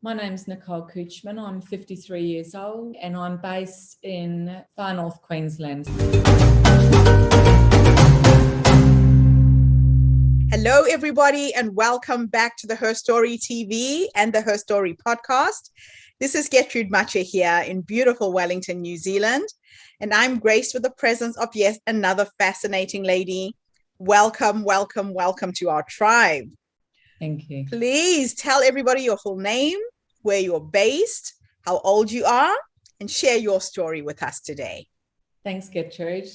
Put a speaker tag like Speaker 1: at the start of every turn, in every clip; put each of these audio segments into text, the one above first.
Speaker 1: My name's Nicole Couchman. I'm 53 years old and I'm based in far north Queensland.
Speaker 2: Hello, everybody, and welcome back to the Herstory TV and the Herstory podcast. This is Gertrude Mache here in beautiful Wellington, New Zealand, and I'm graced with the presence of yet another fascinating lady. Welcome, welcome, welcome to our tribe.
Speaker 1: Thank you.
Speaker 2: Please tell everybody your full name, where you're based, how old you are, and share your story with us today.
Speaker 1: Thanks, Gertrude.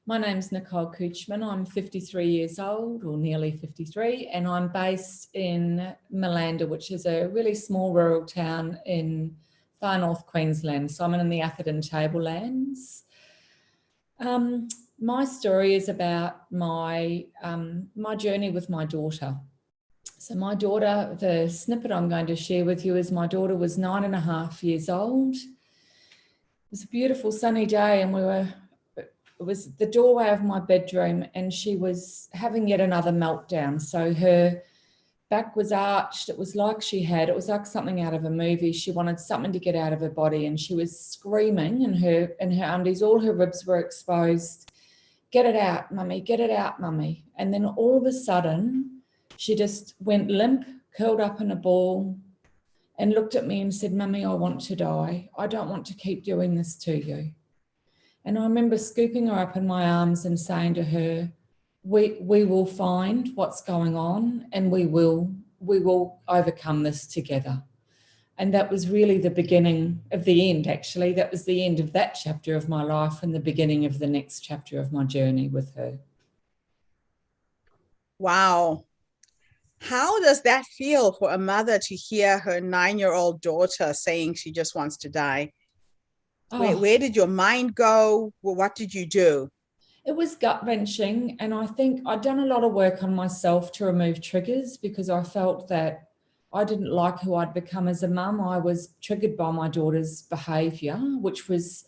Speaker 1: My name's Nicole Couchman. I'm 53 years old, or nearly 53, and I'm based in Malanda, which is a really small rural town in far north Queensland. So I'm in the Atherton Tablelands. My story is about my journey with my daughter. So my daughter, the snippet I'm going to share with you is my daughter was 9.5 years old. It was a beautiful sunny day and it was the doorway of my bedroom and she was having yet another meltdown. So her back was arched. It was like something out of a movie. She wanted something to get out of her body and she was screaming in her undies. All her ribs were exposed. Get it out, mummy, get it out, mummy. And then all of a sudden, she just went limp, curled up in a ball and looked at me and said, Mummy, I want to die. I don't want to keep doing this to you. And I remember scooping her up in my arms and saying to her, we will find what's going on and we will overcome this together. And that was really the beginning of the end, actually. That was the end of that chapter of my life and the beginning of the next chapter of my journey with her.
Speaker 2: Wow. How does that feel for a mother to hear her 9-year-old daughter saying she just wants to die? Oh. Where did your mind go? Well, what did you do?
Speaker 1: It was gut-wrenching, and I think I'd done a lot of work on myself to remove triggers because I felt that I didn't like who I'd become as a mum. I was triggered by my daughter's behaviour, which was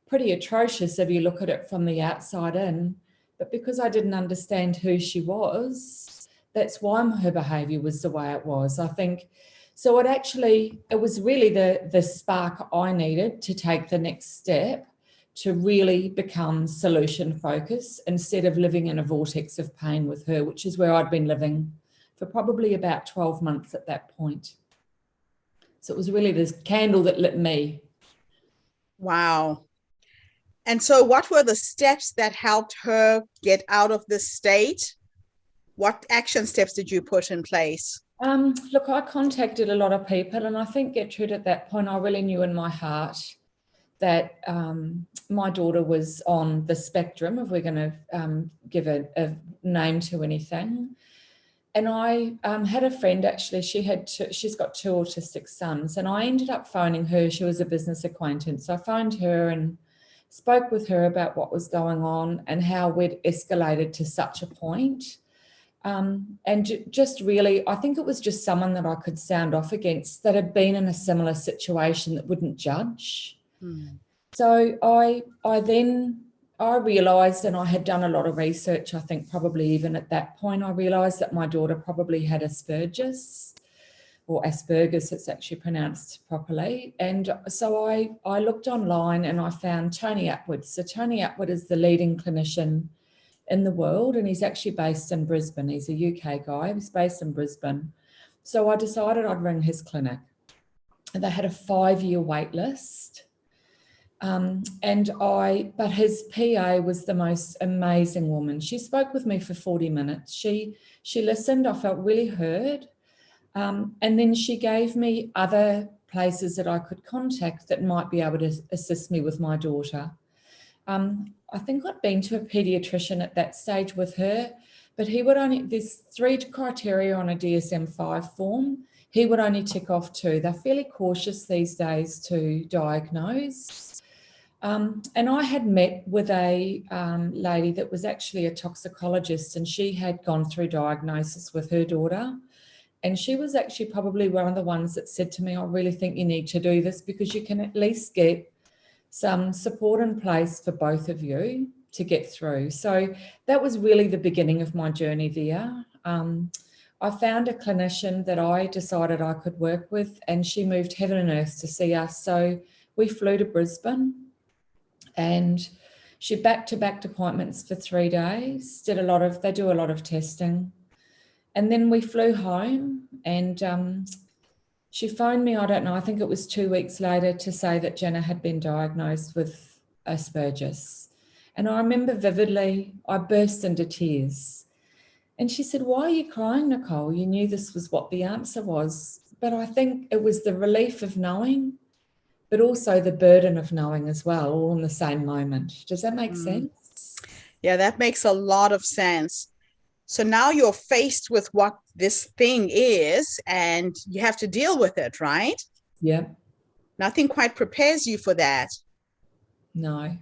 Speaker 1: pretty atrocious if you look at it from the outside in. But because I didn't understand who she was, that's why her behaviour was the way it was. I think so. It was really the spark I needed to take the next step to really become solution focused instead of living in a vortex of pain with her, which is where I'd been living for probably about 12 months at that point. So it was really this candle that lit me.
Speaker 2: Wow. And so what were the steps that helped her get out of this state? What action steps did you put in place?
Speaker 1: Look, I contacted a lot of people, and I think, Gertrude, at that point, I really knew in my heart that my daughter was on the spectrum, if we're going to give a name to anything. And I had a friend, actually, she's got 2 autistic sons, and I ended up phoning her. She was a business acquaintance. I phoned her and spoke with her about what was going on and how we'd escalated to such a point. Just really, I think it was just someone that I could sound off against that had been in a similar situation that wouldn't judge. So I realised, and I had done a lot of research, I think probably even at that point, I realised that my daughter probably had Asperger's, it's actually pronounced properly. And so I looked online and I found Tony Attwood. So Tony Attwood is the leading clinician in the world, and he's actually based in Brisbane. He's a UK guy. He's based in Brisbane. So I decided I'd ring his clinic. And they had a 5-year wait list. But his PA was the most amazing woman. She spoke with me for 40 minutes. She listened. I felt really heard. And then she gave me other places that I could contact that might be able to assist me with my daughter. I think I'd been to a paediatrician at that stage with her, but there's 3 criteria on a DSM-5 form. He would only tick off 2. They're fairly cautious these days to diagnose. And I had met with a lady that was actually a toxicologist, and she had gone through diagnosis with her daughter. And she was actually probably one of the ones that said to me, I really think you need to do this because you can at least get some support in place for both of you to get through. So that was really the beginning of my journey there. I found a clinician that I decided I could work with, and she moved heaven and earth to see us. So we flew to Brisbane, and she back-to-back appointments for 3 days, they do a lot of testing. And then we flew home, and she phoned me, I don't know, I think it was 2 weeks later, to say that Jenna had been diagnosed with Asperger's. And I remember vividly, I burst into tears. And she said, "Why are you crying, Nicole? You knew this was what the answer was." But I think it was the relief of knowing, but also the burden of knowing as well, all in the same moment. Does that make sense?
Speaker 2: Yeah, that makes a lot of sense. So now you're faced with what this thing is, and you have to deal with it, right?
Speaker 1: Yeah.
Speaker 2: Nothing quite prepares you for that.
Speaker 1: No.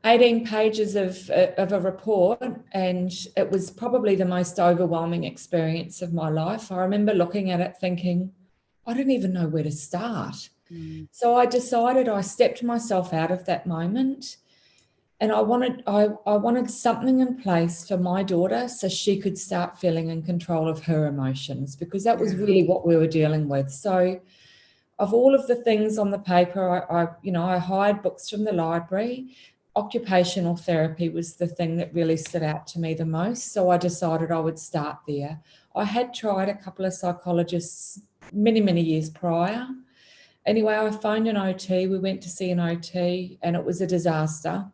Speaker 1: 18 pages of a report, and it was probably the most overwhelming experience of my life. I remember looking at it thinking, I don't even know where to start. So I stepped myself out of that moment, and I wanted something in place for my daughter so she could start feeling in control of her emotions, because that was really what we were dealing with. So of all of the things on the paper, I hired books from the library. Occupational therapy was the thing that really stood out to me the most. So I decided I would start there. I had tried a couple of psychologists many, many years prior. Anyway, I phoned an OT. We went to see an OT, and it was a disaster.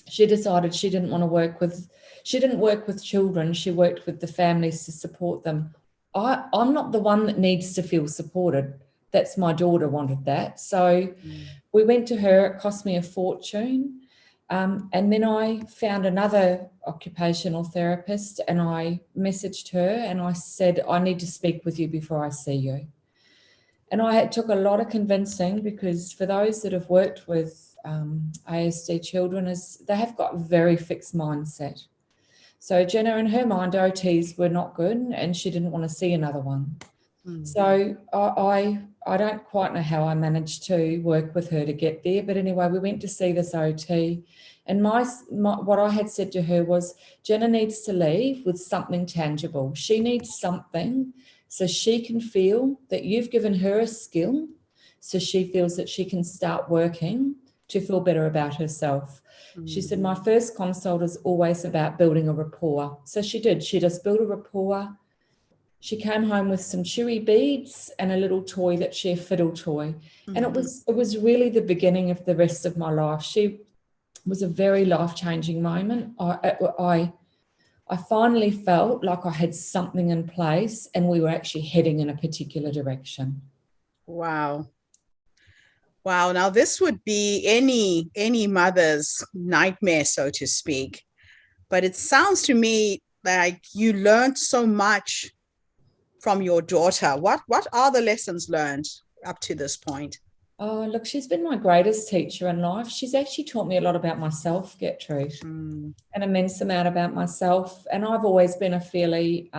Speaker 1: She decided she didn't work with children. She worked with the families to support them. I'm not the one that needs to feel supported. That's my daughter wanted that. So we went to her. It cost me a fortune. And then I found another occupational therapist, and I messaged her and I said, "I need to speak with you before I see you." And it took a lot of convincing, because for those that have worked with ASD children, they have got a very fixed mindset. So Jenna, in her mind, OTs were not good, and she didn't want to see another one. So I don't quite know how I managed to work with her to get there. But anyway, we went to see this OT, and what I had said to her was, Jenna needs to leave with something tangible. She needs something so she can feel that you've given her a skill, so she feels that she can start working to feel better about herself. She said, "My first consult is always about building a rapport." So she did. She just built a rapport. She came home with some chewy beads and a little toy, a fiddle toy. And it was really the beginning of the rest of my life. She was a very life-changing moment. I finally felt like I had something in place, and we were actually heading in a particular direction.
Speaker 2: Wow. Now this would be any mother's nightmare, so to speak. But it sounds to me like you learned so much from your daughter. What are the lessons learned up to this point?
Speaker 1: Oh, look, she's been my greatest teacher in life. She's actually taught me a lot about myself, Gertrude, an immense amount about myself. And I've always been a fairly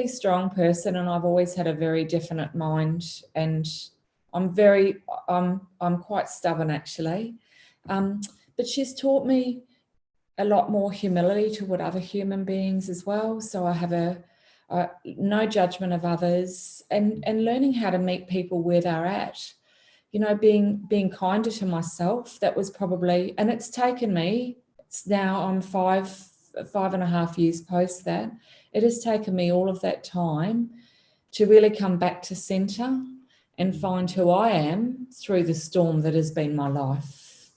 Speaker 1: strong person, and I've always had a very definite mind. And I'm quite stubborn, actually. But she's taught me a lot more humility toward other human beings as well. So I have no judgment of others, and learning how to meet people where they're at. Being kinder to myself. That was probably, and it's taken me, I'm 5.5 years post that. It has taken me all of that time to really come back to center and find who I am through the storm that has been my life.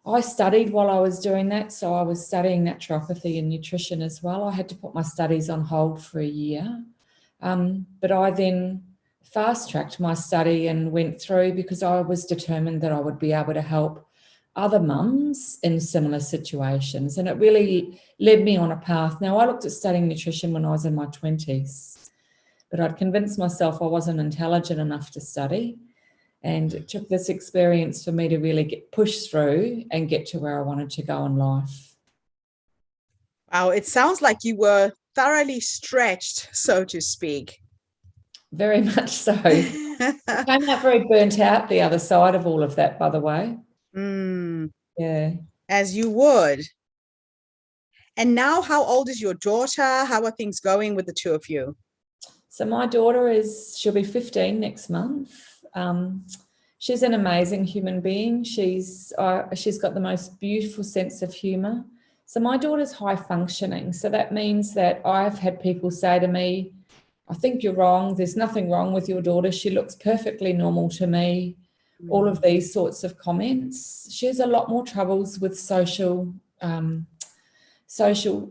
Speaker 1: I studied while I was doing that. So I was studying naturopathy and nutrition as well. I had to put my studies on hold for a year. But I then fast-tracked my study and went through, because I was determined that I would be able to help other mums in similar situations. And it really led me on a path. Now, I looked at studying nutrition when I was in my 20s, but I'd convinced myself I wasn't intelligent enough to study. And it took this experience for me to really push through and get to where I wanted to go in life.
Speaker 2: Wow, it sounds like you were thoroughly stretched, so to speak.
Speaker 1: Very much so. I came out very burnt out the other side of all of that, by the way. Yeah.
Speaker 2: As you would. And now, how old is your daughter? How are things going with the two of you?
Speaker 1: So my daughter she'll be 15 next month. She's an amazing human being. She's got the most beautiful sense of humor. So my daughter's high functioning. So that means that I've had people say to me, I think you're wrong. There's nothing wrong with your daughter. She looks perfectly normal to me. All of these sorts of comments. She has a lot more troubles with social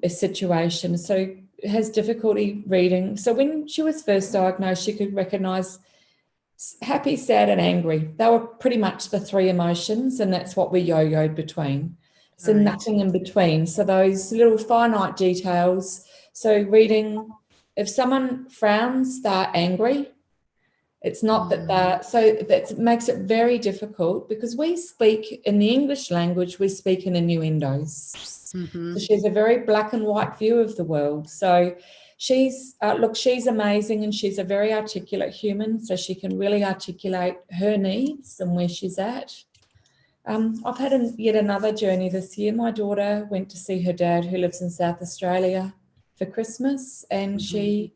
Speaker 1: situations. So has difficulty reading. So when she was first diagnosed, she could recognize happy, sad, and angry. They were pretty much the three emotions, and that's what we yo-yoed between. So
Speaker 2: Right.
Speaker 1: nothing in between. So those little finite details. So reading, if someone frowns, they're angry. It's not that so that makes it very difficult because we speak in the English language, we speak in innuendos. So she has a very black and white view of the world. So she's amazing, and she's a very articulate human. So she can really articulate her needs and where she's at. I've had yet another journey this year. My daughter went to see her dad, who lives in South Australia, for Christmas, and she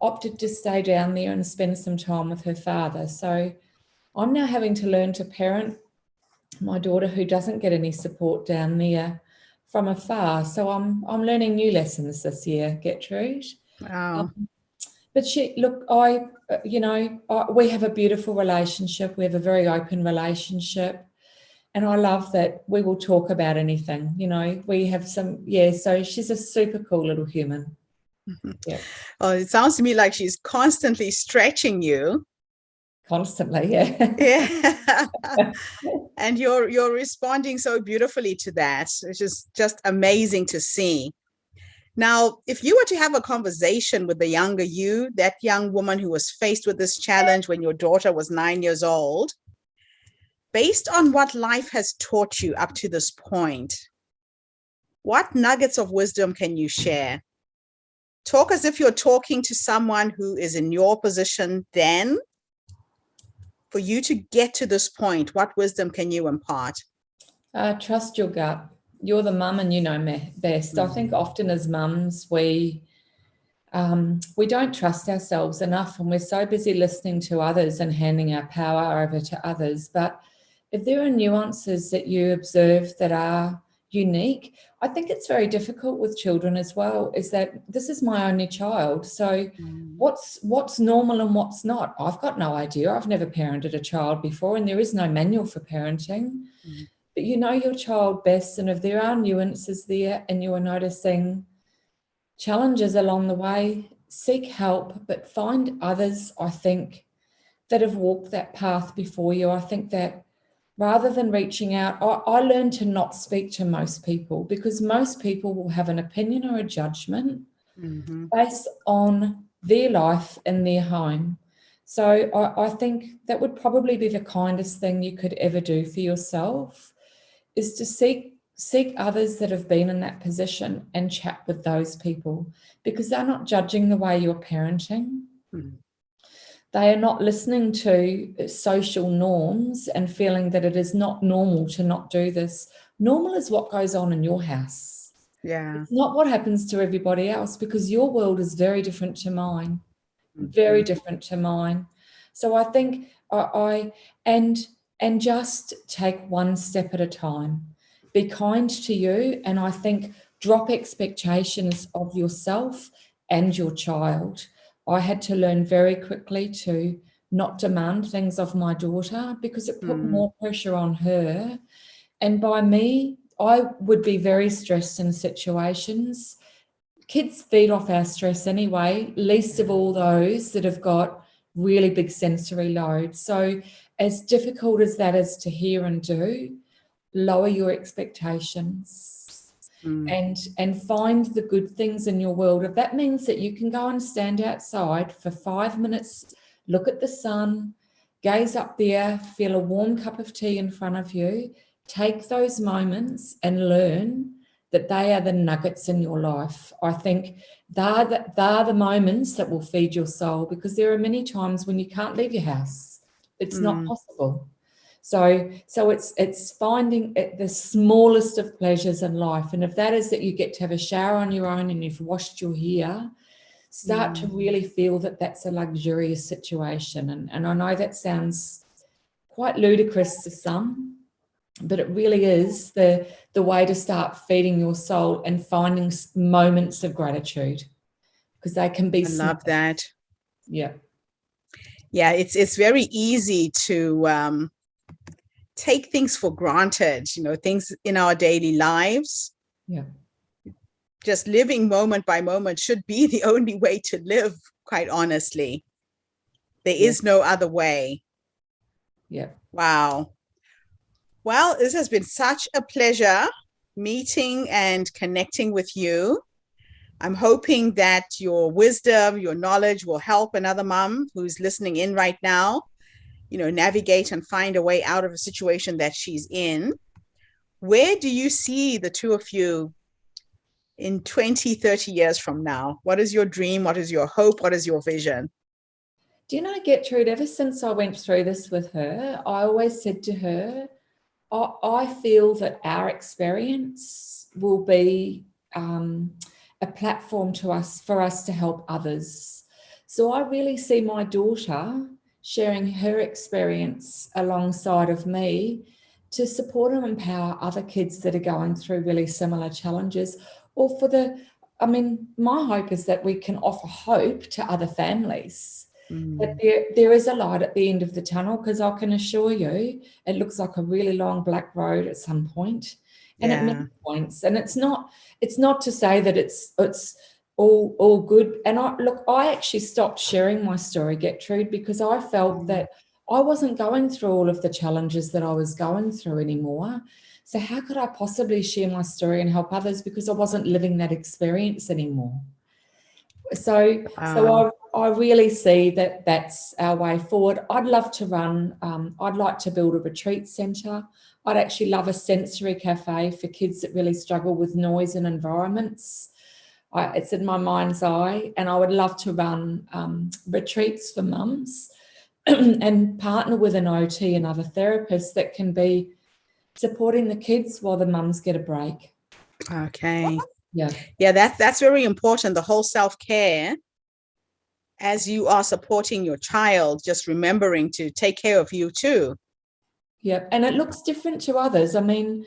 Speaker 1: opted to stay down there and spend some time with her father. So I'm now having to learn to parent my daughter, who doesn't get any support down there, from afar. So I'm learning new lessons this year, Gertrude.
Speaker 2: Wow.
Speaker 1: But we have a beautiful relationship. We have a very open relationship. And I love that we will talk about anything. We have so she's a super cool little human. Yeah.
Speaker 2: Oh, it sounds to me like she's constantly stretching you.
Speaker 1: Constantly, yeah.
Speaker 2: Yeah. And you're responding so beautifully to that, which is just amazing to see. Now, if you were to have a conversation with the younger you, that young woman who was faced with this challenge when your daughter was 9 years old, based on what life has taught you up to this point, what nuggets of wisdom can you share? Talk as if you're talking to someone who is in your position then. For you to get to this point, what wisdom can you impart?
Speaker 1: Trust your gut. You're the mum and you know best. I think often as mums, we don't trust ourselves enough, and we're so busy listening to others and handing our power over to others. But if there are nuances that you observe that are unique, I think it's very difficult with children as well, is that this is my only child. So what's normal and what's not? I've got no idea. I've never parented a child before, and there is no manual for parenting. But you know your child best, and if there are nuances there and you are noticing challenges along the way, seek help, but find others, I think, that have walked that path before you. I think that rather than reaching out, I learned to not speak to most people, because most people will have an opinion or a judgment based on their life and their home. So I think that would probably be the kindest thing you could ever do for yourself, is to seek others that have been in that position and chat with those people, because they're not judging the way you're parenting. They are not listening to social norms and feeling that it is not normal to not do this. Normal is what goes on in your house.
Speaker 2: Yeah.
Speaker 1: It's not what happens to everybody else, because your world is very different to mine. Very different to mine. So I think and just take one step at a time. Be kind to you, and I think drop expectations of yourself and your child. I had to learn very quickly to not demand things of my daughter, because it put more pressure on her. And by me, I would be very stressed in situations. Kids feed off our stress anyway, least of all those that have got really big sensory loads. So as difficult as that is to hear and do, lower your expectations and find the good things in your world. If that means that you can go and stand outside for 5 minutes, look at the sun, gaze up there, feel a warm cup of tea in front of you, take those moments and learn that they are the nuggets in your life. I think they're the moments that will feed your soul, because there are many times when you can't leave your house. It's not possible. So it's finding the smallest of pleasures in life. And if that is that you get to have a shower on your own and you've washed your hair, start to really feel that that's a luxurious situation. And I know that sounds quite ludicrous to some, but it really is the way to start feeding your soul and finding moments of gratitude, because they can be.
Speaker 2: I love that.
Speaker 1: Yeah.
Speaker 2: Yeah, it's very easy to take things for granted, things in our daily lives.
Speaker 1: Yeah.
Speaker 2: Just living moment by moment should be the only way to live, quite honestly. There is no other way.
Speaker 1: Yeah.
Speaker 2: Wow. Well, this has been such a pleasure meeting and connecting with you. I'm hoping that your wisdom, your knowledge will help another mom who's listening in right now, navigate and find a way out of a situation that she's in. Where do you see the two of you in 20, 30 years from now? What is your dream? What is your hope? What is your vision?
Speaker 1: Do you know, Gertrude, ever since I went through this with her, I always said to her, I feel that our experience will be a platform for us to help others. So I really see my daughter sharing her experience alongside of me to support and empower other kids that are going through really similar challenges, or my hope is that we can offer hope to other families. That there is a light at the end of the tunnel, because I can assure you it looks like a really long black road at some point, and at many points. And it's not to say that it's all good. And I actually stopped sharing my story, Gertrude, because I felt that I wasn't going through all of the challenges that I was going through anymore. So how could I possibly share my story and help others, because I wasn't living that experience anymore? So I really see that that's our way forward. I'd love to I'd like to build a retreat centre. I'd actually love a sensory cafe for kids that really struggle with noise and environments. It's in my mind's eye, and I would love to run retreats for mums and partner with an OT and other therapists that can be supporting the kids while the mums get a break.
Speaker 2: Okay.
Speaker 1: Yeah,
Speaker 2: that's very important, the whole self-care. As you are supporting your child, just remembering to take care of you too.
Speaker 1: Yeah, and it looks different to others. I mean,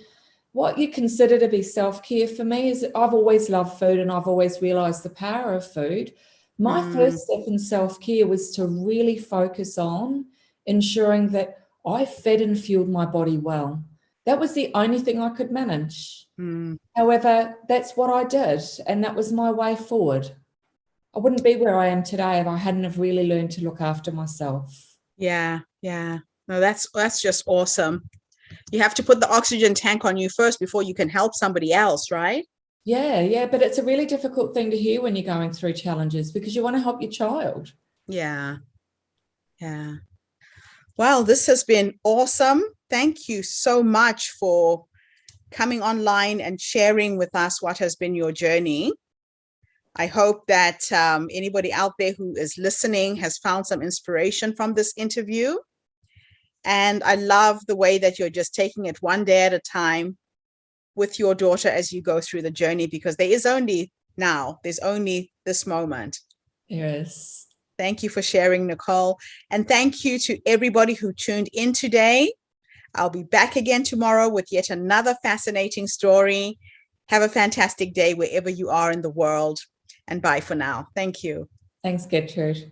Speaker 1: what you consider to be self-care for me is I've always loved food, and I've always realised the power of food. My first step in self-care was to really focus on ensuring that I fed and fueled my body well. That was the only thing I could manage. However, that's what I did, and that was my way forward. I wouldn't be where I am today if I hadn't have really learned to look after myself.
Speaker 2: Yeah. No, that's just awesome. You have to put the oxygen tank on you first before you can help somebody else, right?
Speaker 1: Yeah, but it's a really difficult thing to hear when you're going through challenges, because you want to help your child.
Speaker 2: Yeah. Well, this has been awesome. Thank you so much for coming online and sharing with us what has been your journey. I hope that anybody out there who is listening has found some inspiration from this interview. And I love the way that you're just taking it one day at a time with your daughter as you go through the journey, because there's only this moment.
Speaker 1: Yes.
Speaker 2: Thank you for sharing, Nicole. And thank you to everybody who tuned in today. I'll be back again tomorrow with yet another fascinating story. Have a fantastic day wherever you are in the world. And bye for now. Thank you.
Speaker 1: Thanks, Gertrude.